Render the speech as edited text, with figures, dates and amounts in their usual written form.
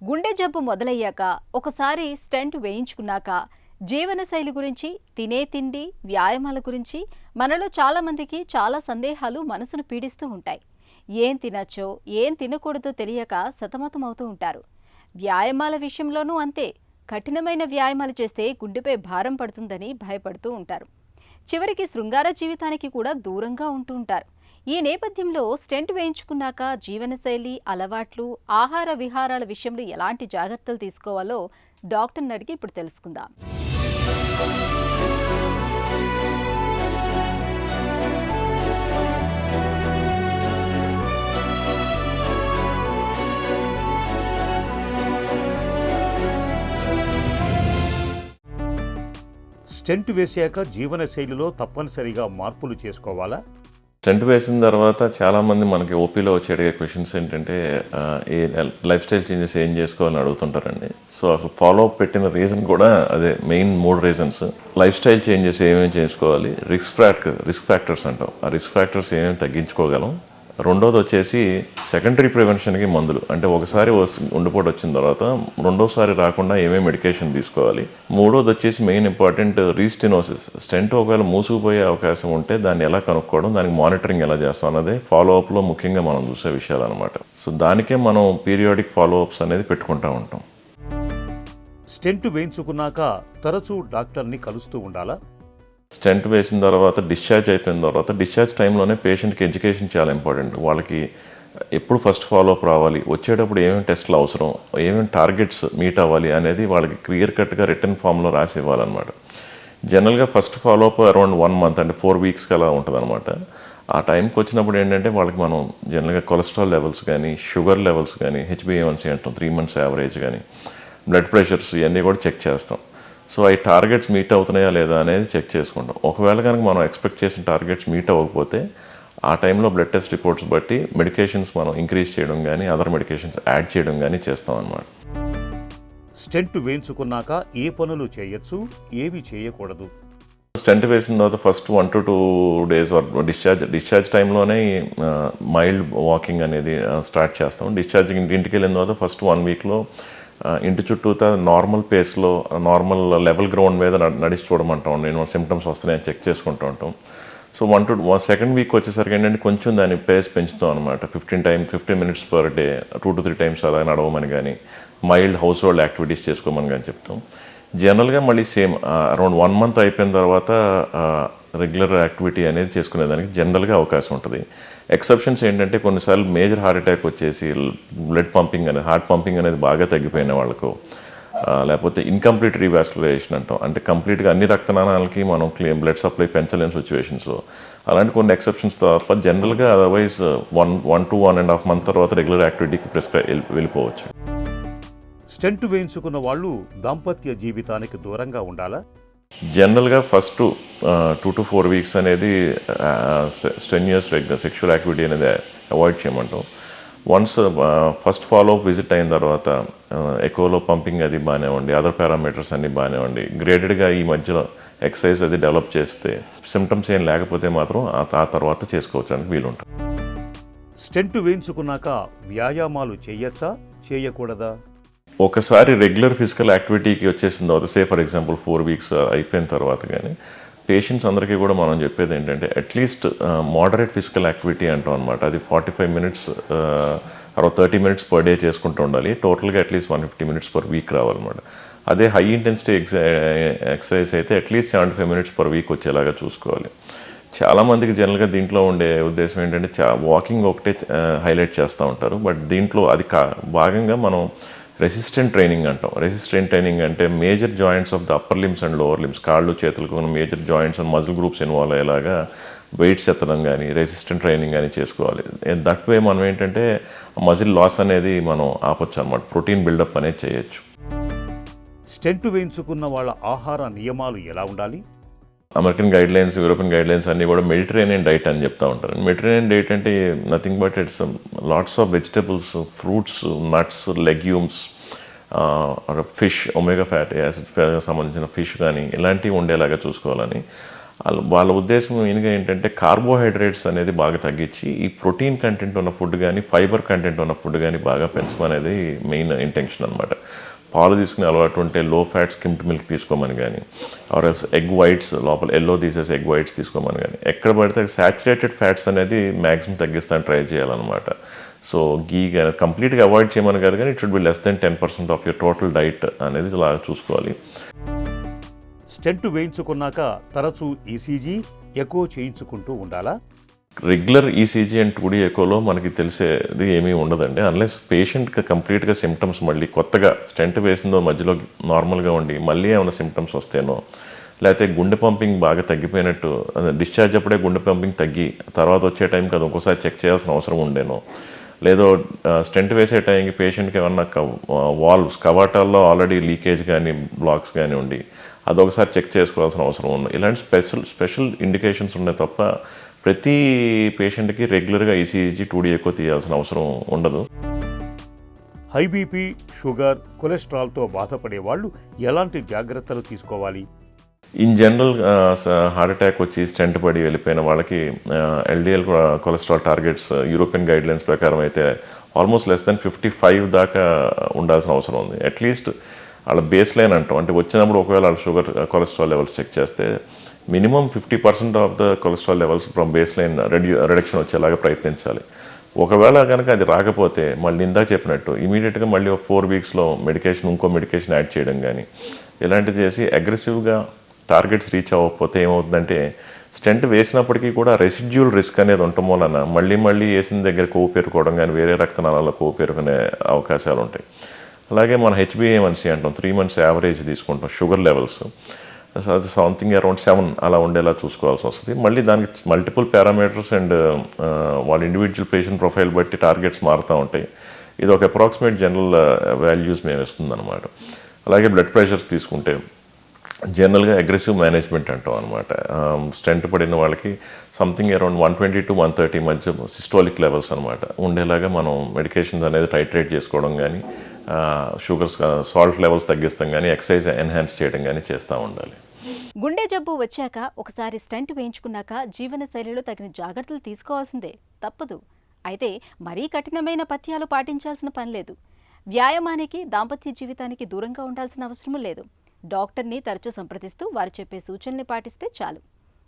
గుండె జబ్బు మొదలయ్యాక ఒకసారి స్టెంట్ వేయించుకున్నాక జీవనశైలి గురించి, తినే తిండి, వ్యాయామాల గురించి మనలో చాలా మందికి చాలా సందేహాలు మనసును పీడిస్తూ ఉంటాయి. ఏం తినచ్చో, ఏం తినకూడదో తెలియక సతమతమవుతూ ఉంటారు. వ్యాయామాల విషయంలోనూ అంతే. కఠినమైన వ్యాయామాలు చేస్తే గుండెపై భారం పడుతుందని భయపడుతూ ఉంటారు. చివరికి శృంగార జీవితానికి కూడా దూరంగా ఉంటూ ఉంటారు. ఈ నేపథ్యంలో స్టెంట్ వేయించుకున్నాక జీవనశైలి, అలవాట్లు, ఆహార విహారాల విషయంలో ఎలాంటి జాగ్రత్తలు తీసుకోవాలో డాక్టర్ని అడిగి ఇప్పుడు తెలుసుకుందాం. స్టెంట్ వేసాక జీవనశైలిలో తప్పనిసరిగా మార్పులు చేసుకోవాలా? స్టెంట్ వేసిన తర్వాత చాలామంది మనకి ఓపీలో వచ్చి అడిగే క్వశ్చన్స్ ఏంటంటే ఏ లైఫ్ స్టైల్ చేంజెస్ ఏం చేసుకోవాలని అడుగుతుంటారండి. సో అసలు ఫాలో అప్ పెట్టిన రీజన్ కూడా అదే, main 3 reasons. Life style changes ఏమేమి చేసుకోవాలి, రిస్క్ ఫ్యాక్టర్స్ అంటాం, ఆ రిస్క్ ఫ్యాక్టర్స్ ఏమేమి తగ్గించుకోగలం. రెండోది వచ్చేసి సెకండరీ ప్రివెన్షన్కి మందులు, అంటే ఒకసారి ఉండిపోటు వచ్చిన తర్వాత రెండోసారి రాకుండా ఏమేమి మెడికేషన్ తీసుకోవాలి. మూడోది వచ్చేసి మెయిన్ ఇంపార్టెంట్ రీస్టెనోసిస్. స్టెంట్ ఒకవేళ మూసుకుపోయే అవకాశం ఉంటే దాన్ని ఎలా కనుక్కోవడం, దానికి మానిటరింగ్ ఎలా చేస్తాం అన్నదే ఫాలోఅప్లో ముఖ్యంగా మనం చూసే విషయాలు అనమాట. సో దానికే మనం పీరియాడిక్ ఫాలోఅప్స్ అనేది పెట్టుకుంటూ ఉంటాం. స్టెంట్ వేయించుకున్నాక తరచూ డాక్టర్ని కలుస్తూ ఉండాలా? స్టెంట్ వేసిన తర్వాత డిశ్చార్జ్ అయిపోయిన తర్వాత డిశ్చార్జ్ టైంలోనే పేషెంట్కి ఎడ్యుకేషన్ చాలా ఇంపార్టెంట్. వాళ్ళకి ఎప్పుడు ఫస్ట్ ఫాలోఅప్ రావాలి, వచ్చేటప్పుడు ఏమేమి టెస్ట్లు అవసరం, ఏమేమి టార్గెట్స్ మీట్ అవ్వాలి అనేది వాళ్ళకి క్లియర్ కట్గా రిటర్న్ ఫామ్లో రాసి ఇవ్వాలన్నమాట. జనరల్గా ఫస్ట్ ఫాలోఅప్ అరౌండ్ 1 month, అంటే 4 weeks అలా ఉంటుంది అనమాట. ఆ టైంకి వచ్చినప్పుడు ఏంటంటే వాళ్ళకి మనం జనరల్గా కొలెస్ట్రాల్ లెవెల్స్ కానీ, షుగర్ లెవెల్స్ కానీ, HbA1c అంటాం, 3 months యావరేజ్ కానీ, బ్లడ్ ప్రెషర్స్ ఇవన్నీ కూడా చెక్ చేస్తాం. సో ఈ టార్గెట్స్ మీట్ అవుతున్నాయా లేదా అనేది చెక్ చేసుకుంటాం. ఒకవేళ కనుక మనం ఎక్స్పెక్ట్ చేసిన టార్గెట్స్ మీట్ అవ్వకపోతే ఆ టైంలో బ్లడ్ టెస్ట్ రిపోర్ట్స్ బట్టి మెడికేషన్స్ మనం ఇంక్రీజ్ చేయడం కానీ, అదర్ మెడికేషన్స్ యాడ్ చేయడం కానీ చేస్తాం అన్నమాట. స్టెంట్ వేయించుకున్నాక ఏ పనులు చేయొచ్చు, ఏవి చేయకూడదు? స్టెంట్ వేసిన తర్వాత ఫస్ట్ 1 to 2 days డిశ్చార్జ్ టైంలోనే మైల్డ్ వాకింగ్ అనేది స్టార్ట్ చేస్తాం. ఇంటికి వెళ్ళిన తర్వాత ఫస్ట్ 1 weekలో ఇంటి చుట్టూతా నార్మల్ పేస్లో, నార్మల్ లెవెల్ గ్రౌండ్ మీద నడిచి చూడమంటాం. నేను సిమ్టమ్స్ వస్తున్నాయని చెక్ చేసుకుంటూ ఉంటాం. సో 2nd week వచ్చేసరికి ఏంటంటే కొంచెం దాని పేస్ పెంచుతాం అనమాట. 15 minutes per day, 2 to 3 times అలా నడవమని కానీ, మైల్డ్ హౌస్ హోల్డ్ యాక్టివిటీస్ చేసుకోమని కానీ చెప్తాం. జనరల్గా మళ్ళీ సేమ్ అరౌండ్ 1 month అయిపోయిన తర్వాత రెగ్యులర్ యాక్టివిటీ అనేది చేసుకునేదానికి జనరల్గా అవకాశం ఉంటుంది. ఎక్సెప్షన్స్ ఏంటంటే కొన్నిసార్లు మేజర్ హార్ట్ అటాక్ వచ్చేసి హార్ట్ పంపింగ్ అనేది బాగా తగ్గిపోయిన వాళ్ళకు, లేకపోతే ఇన్కంప్లీట్ రీవాస్కులరైజేషన్ అంటాం, అంటే కంప్లీట్గా అన్ని రక్తనాళాలకి మనం బ్లడ్ సప్లై పెంచలేని సిచ్యువేషన్స్లో, అలాంటి కొన్ని ఎక్సెప్షన్స్ తప్ప జనరల్గా అదర్వైజ్ 1 to 1.5 month తర్వాత రెగ్యులర్ యాక్టివిటీకి వెళ్ళిపోవచ్చు. స్టెంట్ వేయించుకున్న వాళ్ళు దాంపత్య జీవితానికి దూరంగా ఉండాలా? జనరల్గా ఫస్ట్ 2 to 4 weeks అనేది స్ట్రెన్యూయస్ సెక్షువల్ యాక్టివిటీ అనేది అవాయిడ్ చేయమంటాం. వన్స్ ఫస్ట్ ఫాలోఅప్ విజిట్ అయిన తర్వాత ఎకోలో పంపింగ్ అది బాగానేవ్వండి, అదర్ పారామీటర్స్ అన్నీ బాగానేవ్వండి, గ్రేడెడ్గా ఈ మధ్యలో ఎక్సర్సైజ్ అది డెవలప్ చేస్తే సిమ్టమ్స్ ఏం లేకపోతే మాత్రం ఆ తర్వాత చేసుకోవడానికి వీలుంటుంది. స్టెంట్ వేయించుకున్నాక వ్యాయామాలు చేయొచ్చా, చేయకూడదా? ఒకసారి రెగ్యులర్ ఫిజికల్ యాక్టివిటీకి వచ్చేసిన తర్వాత, సే ఫర్ ఎగ్జాంపుల్ 4 weeks అయిపోయిన తర్వాత కానీ పేషెంట్స్ అందరికీ కూడా మనం చెప్పేది ఏంటంటే అట్లీస్ట్ మోడరేట్ ఫిజికల్ యాక్టివిటీ అంటాం అనమాట. అది 45 minutes or 30 minutes per day చేసుకుంటూ ఉండాలి. టోటల్గా అట్లీస్ట్ 150 minutes per week రావాలన్నమాట. అదే హై ఇంటెన్సిటీ ఎక్సర్సైజ్ అయితే అట్లీస్ట్ 75 minutes per week వచ్చేలాగా చూసుకోవాలి. చాలామందికి జనరల్గా దీంట్లో ఉండే ఉద్దేశం ఏంటంటే వాకింగ్ ఒకటే హైలైట్ చేస్తూ ఉంటారు. బట్ దీంట్లో అది భాగంగా మనం రెసిస్టెంట్ ట్రైనింగ్ అంటాం. రెసిస్టెంట్ ట్రైనింగ్ అంటే major joints of the upper limbs and lower limbs, కాళ్ళు చేతులకు ఉన్న major joints and muscle groups involve అయ్యేలాగా వెయిట్స్ ఎత్తడం కానీ, రెసిస్టెంట్ ట్రైనింగ్ కానీ చేసుకోవాలి. దట్ వే మనం ఏంటంటే మజిల్ లాస్ అనేది మనం ఆపొచ్చు అనమాట, ప్రోటీన్ బిల్డప్ అనేది చేయొచ్చు. స్టెంట్ వేయించుకున్న వాళ్ళ ఆహార నియమాలు ఎలా ఉండాలి? అమెరికన్ గైడ్లైన్స్, యూరోపియన్ గైడ్లైన్స్ అన్నీ కూడా మెడిటరేనియన్ డైట్ అని చెప్తూ ఉంటారు. మెడిటరేనియన్ డైట్ అంటే nothing but it's lots of vegetables, fruits, nuts, legumes, fish, omega fatty acid సంబంధించిన ఫిష్ కానీ ఇలాంటివి ఉండేలాగా చూసుకోవాలని. వాళ్ళ ఉద్దేశం మెయిన్గా ఏంటంటే కార్బోహైడ్రేట్స్ అనేది బాగా తగ్గించి ఈ ప్రోటీన్ కంటెంట్ ఉన్న ఫుడ్ కానీ ఫైబర్ కంటెంట్ ఉన్న ఫుడ్ కానీ బాగా పెంచమనేది మెయిన్ ఇంటెన్షన్ అనమాట. పాలు తీసుకునే అలవాటు ఉంటే లో ఫ్యాట్ స్కిమ్డ్ మిల్క్ తీసుకోమని కానీ, ఆర్ ఎగ్ వైట్స్ లోపల ఎల్లో తీసేసి ఎగ్ వైట్స్ తీసుకోమని కానీ, ఎక్కడ పడితే సాచురేటెడ్ ఫ్యాట్స్ అనేది మ్యాక్సిమం తగ్గిస్తాను ట్రై చేయాలన్నమాట. సో గీ కంప్లీట్గా అవాయిడ్ చేయమని కాదు కానీ it should be less than 10% of your total diet అనేది ఇలా చూసుకోవాలి. స్టెంట్ వేయించుకున్నాక తరచూ ఈసీజీ ఎకో చేయించుకుంటూ ఉండాలా? రెగ్యులర్ ఈసీజీ అండ్ 2D ఎకోలో మనకి తెలిసేది ఏమీ ఉండదండి, అన్లెస్ పేషెంట్కి కంప్లీట్గా సిమ్టమ్స్ మళ్ళీ కొత్తగా స్టెంట్ వేసిందో మధ్యలో నార్మల్గా ఉండి మళ్ళీ ఏమైనా సిమ్టమ్స్ వస్తేనో, లేకపోతే గుండె పంపింగ్ బాగా తగ్గిపోయినట్టు, డిశ్చార్జ్ అప్పుడే గుండె పంపింగ్ తగ్గి తర్వాత వచ్చే టైంకి అది ఇంకోసారి చెక్ చేయాల్సిన అవసరం ఉండేనో, లేదో స్టెంట్ వేసే టైంకి పేషెంట్కి ఏమన్నా వాల్వ్స్ కవాటాల్లో ఆల్రెడీ లీకేజ్ కానీ బ్లాక్స్ కానీ ఉండి అదొకసారి చెక్ చేసుకోవాల్సిన అవసరం ఉంది. ఇలాంటి స్పెషల్ ఇండికేషన్స్ ఉన్నాయి తప్ప ప్రతి పేషెంట్కి రెగ్యులర్గా ఈసీజీ 2D ఎకో తీయాల్సిన అవసరం ఉండదు. హై బీపీ, షుగర్, కొలెస్ట్రాల్తో బాధపడే వాళ్ళు ఎలాంటి జాగ్రత్తలు తీసుకోవాలి? ఇన్ జనరల్ హార్ట్ అటాక్ వచ్చి స్టెంట్ పడి వెళ్ళిపోయిన వాళ్ళకి LDL cholesterol targets European guidelines ప్రకారం అయితే ఆల్మోస్ట్ లెస్ దెన్ 55 దాకా ఉండాల్సిన అవసరం ఉంది. అట్లీస్ట్ వాళ్ళ బేస్ లైన్ అంటాం, అంటే వచ్చినప్పుడు ఒకవేళ వాళ్ళ షుగర్ కొలెస్ట్రాల్ లెవెల్స్ చెక్ చేస్తే minimum 50% of the cholesterol levels from base line reduction వచ్చేలాగా ప్రయత్నించాలి. ఒకవేళ కనుక అది రాకపోతే మళ్ళీ ఇందాక చెప్పినట్టు ఇమీడియట్గా మళ్ళీ ఒక 4 వీక్స్లో ఇంకో మెడికేషన్ యాడ్ చేయడం కానీ ఇలాంటివి చేసి అగ్రెసివ్గా టార్గెట్స్ రీచ్ అవ్వకపోతే ఏమవుతుందంటే స్టెంట్ వేసినప్పటికీ కూడా రెసిడ్యూల్ రిస్క్ అనేది ఉండటం వలన మళ్ళీ వేసిన దగ్గర కొవ్వు పేరుకోవడం కానీ వేరే రక్తనాళాల్లో కొవ్వు పేరుకునే అవకాశాలు ఉంటాయి. అలాగే మన HbA1c అంటాం, 3 months యావరేజ్ తీసుకుంటాం షుగర్ లెవెల్స్, సంథింగ్ అరౌండ్ 7 అలా ఉండేలా చూసుకోవాల్సి వస్తుంది. మళ్ళీ దానికి మల్టిపుల్ పారామీటర్స్ అండ్ వాళ్ళ ఇండివిజువల్ పేషెంట్ ప్రొఫైల్ బట్టి టార్గెట్స్ మారుతూ ఉంటాయి. ఇది ఒక అప్రాక్సిమేట్ జనరల్ వాల్యూస్ మేము ఇస్తుంది అనమాట. అలాగే బ్లడ్ ప్రెషర్స్ తీసుకుంటే జనరల్గా అగ్రెసివ్ మేనేజ్మెంట్ అంటాం అనమాట. స్టెంట్ పడిన వాళ్ళకి సంథింగ్ అరౌండ్ 120 to 130 మధ్య సిస్టోలిక్ లెవెల్స్ అనమాట ఉండేలాగా మనం మెడికేషన్స్ అనేది టైట్రేట్ చేసుకోవడం కానీ, షుగర్స్ సాల్ట్ లెవెల్స్ తగ్గిస్తాం కానీ, ఎక్సర్సైజ్ ఎన్హాన్స్ చేయడం కానీ చేస్తూ ఉండాలి. గుండె జబ్బు వచ్చాక ఒకసారి స్టెంట్ వేయించుకున్నాక జీవనశైలిలో తగిన జాగ్రత్తలు తీసుకోవాల్సిందే, తప్పదు. అయితే మరీ కఠినమైన పథ్యాలు పాటించాల్సిన పని లేదు. వ్యాయామానికి, దాంపత్య జీవితానికి దూరంగా ఉండాల్సిన అవసరం లేదు. డాక్టర్ని తరచూ సంప్రదిస్తూ వారు చెప్పే సూచనల్ని పాటిస్తే చాలు.